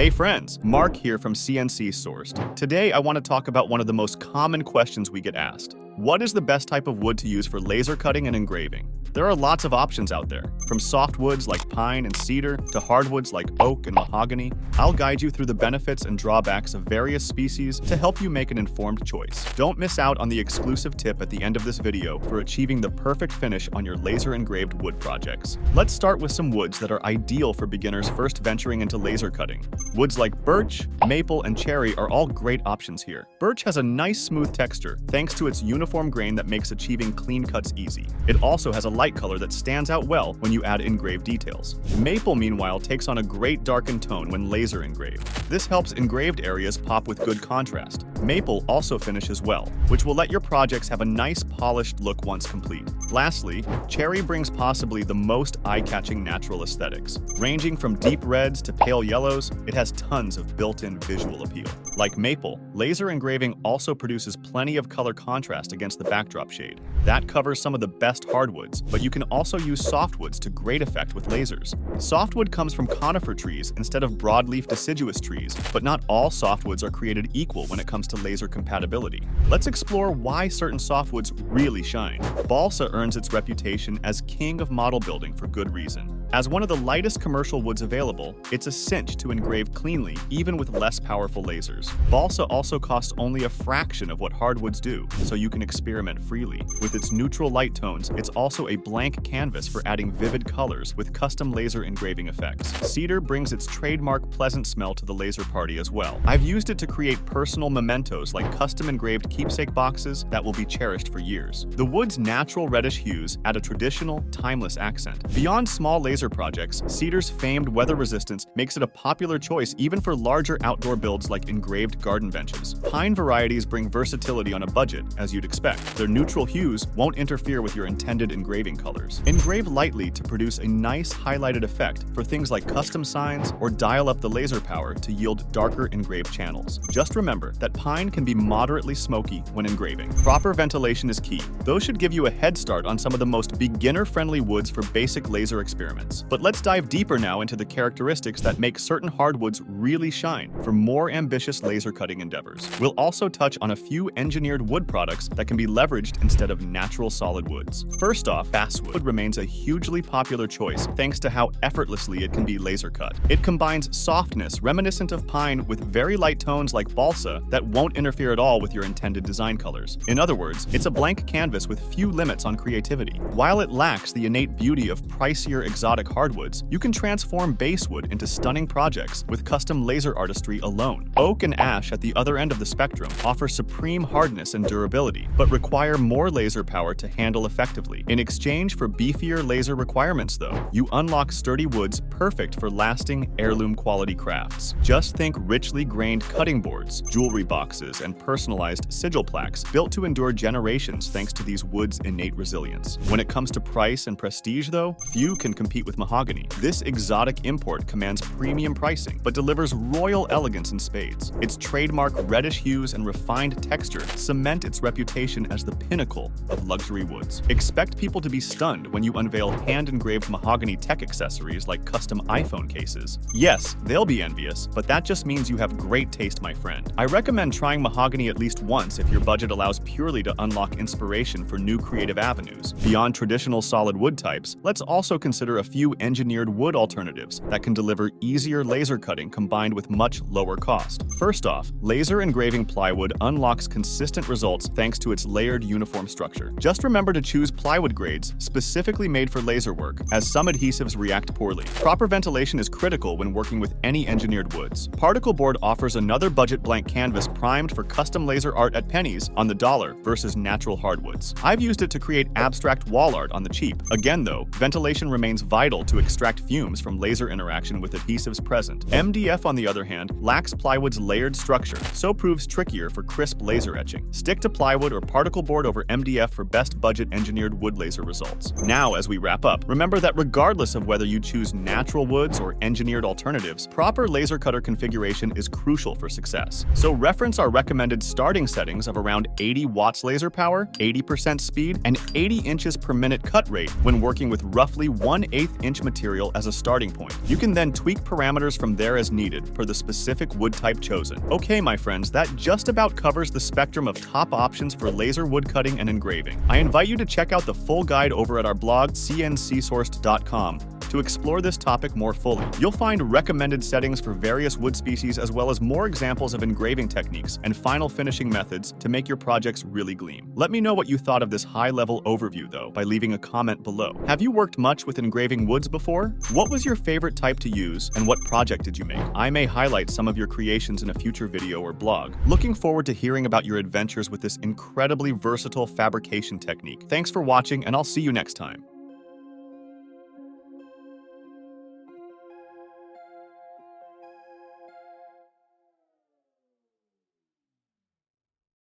Hey friends, Mark here from CNC Sourced. Today I want to talk about one of the most common questions we get asked. What is the best type of wood to use for laser cutting and engraving? There are lots of options out there, from softwoods like pine and cedar to hardwoods like oak and mahogany. I'll guide you through the benefits and drawbacks of various species to help you make an informed choice. Don't miss out on the exclusive tip at the end of this video for achieving the perfect finish on your laser engraved wood projects. Let's start with some woods that are ideal for beginners first venturing into laser cutting. Woods like birch, maple, and cherry are all great options here. Birch has a nice smooth texture thanks to its uniform grain that makes achieving clean cuts easy. It also has a light color that stands out well when you add engraved details. Maple, meanwhile, takes on a great darkened tone when laser engraved. This helps engraved areas pop with good contrast. Maple also finishes well, which will let your projects have a nice polished look once complete. Lastly, cherry brings possibly the most eye-catching natural aesthetics. Ranging from deep reds to pale yellows, it has tons of built-in visual appeal. Like maple, laser engraving also produces plenty of color contrast against the backdrop shade. That covers some of the best hardwoods, but you can also use softwoods to great effect with lasers. Softwood comes from conifer trees instead of broadleaf deciduous trees, but not all softwoods are created equal when it comes to laser compatibility. Let's explore why certain softwoods really shine. Balsa earns its reputation as king of model building for good reason. As one of the lightest commercial woods available, it's a cinch to engrave cleanly even with less powerful lasers. Balsa also costs only a fraction of what hardwoods do, so you can experiment freely. With its neutral light tones, it's also a blank canvas for adding vivid colors with custom laser engraving effects. Cedar brings its trademark pleasant smell to the laser party as well. I've used it to create personal mementos like custom engraved keepsake boxes that will be cherished for years. The wood's natural reddish hues add a traditional, timeless accent. Beyond small laser projects, cedar's famed weather resistance makes it a popular choice even for larger outdoor builds like engraved garden benches. Pine varieties bring versatility on a budget, as you'd expect. Their neutral hues won't interfere with your intended engraving colors. Engrave lightly to produce a nice highlighted effect for things like custom signs, or dial up the laser power to yield darker engraved channels. Just remember that pine can be moderately smoky when engraving. Proper ventilation is key. Those should give you a head start on some of the most beginner-friendly woods for basic laser experiments. But let's dive deeper now into the characteristics that make certain hardwoods really shine for more ambitious laser cutting endeavors. We'll also touch on a few engineered wood products that can be leveraged instead of natural solid woods. First off, basswood remains a hugely popular choice thanks to how effortlessly it can be laser cut. It combines softness reminiscent of pine with very light tones like balsa that won't interfere at all with your intended design colors. In other words, it's a blank canvas with few limits on creativity. While it lacks the innate beauty of pricier exotic hardwoods, you can transform basswood into stunning projects with custom laser artistry alone. Oak and ash at the other end of the spectrum offer supreme hardness and durability, but require more laser power to handle effectively. In exchange for beefier laser requirements though, you unlock sturdy woods perfect for lasting heirloom quality crafts. Just think richly grained cutting boards, jewelry boxes, and personalized sigil plaques built to endure generations thanks to these woods' innate resilience. When it comes to price and prestige though, few can compete with mahogany. This exotic import commands premium pricing, but delivers royal elegance in spades. Its trademark reddish hues and refined texture cement its reputation as the pinnacle of luxury woods. Expect people to be stunned when you unveil hand-engraved mahogany tech accessories like custom iPhone cases. Yes, they'll be envious, but that just means you have great taste, my friend. I recommend trying mahogany at least once if your budget allows purely to unlock inspiration for new creative avenues. Beyond traditional solid wood types, let's also consider a few engineered wood alternatives that can deliver easier laser cutting combined with much lower cost. First off, laser engraving plywood unlocks consistent results thanks to its layered uniform structure. Just remember to choose plywood grades specifically made for laser work, as some adhesives react poorly. Proper ventilation is critical when working with any engineered woods. Particle board offers another budget blank canvas primed for custom laser art at pennies on the dollar versus natural hardwoods. I've used it to create abstract wall art on the cheap. Again though, ventilation remains vital to extract fumes from laser interaction with adhesives present. MDF, on the other hand, lacks plywood's layered structure, so proves trickier for crisp laser etching. Stick to plywood or particle board over MDF for best budget engineered wood laser results. Now, as we wrap up, remember that regardless of whether you choose natural woods or engineered alternatives, proper laser cutter configuration is crucial for success. So reference Hence our recommended starting settings of around 80 watts laser power, 80% speed, and 80 inches per minute cut rate when working with roughly 1/8 inch material as a starting point. You can then tweak parameters from there as needed for the specific wood type chosen. Okay, my friends, that just about covers the spectrum of top options for laser wood cutting and engraving. I invite you to check out the full guide over at our blog, cncsourced.com. to explore this topic more fully. You'll find recommended settings for various wood species as well as more examples of engraving techniques and final finishing methods to make your projects really gleam. Let me know what you thought of this high-level overview, though, by leaving a comment below. Have you worked much with engraving woods before? What was your favorite type to use, and what project did you make? I may highlight some of your creations in a future video or blog. Looking forward to hearing about your adventures with this incredibly versatile fabrication technique. Thanks for watching, and I'll see you next time.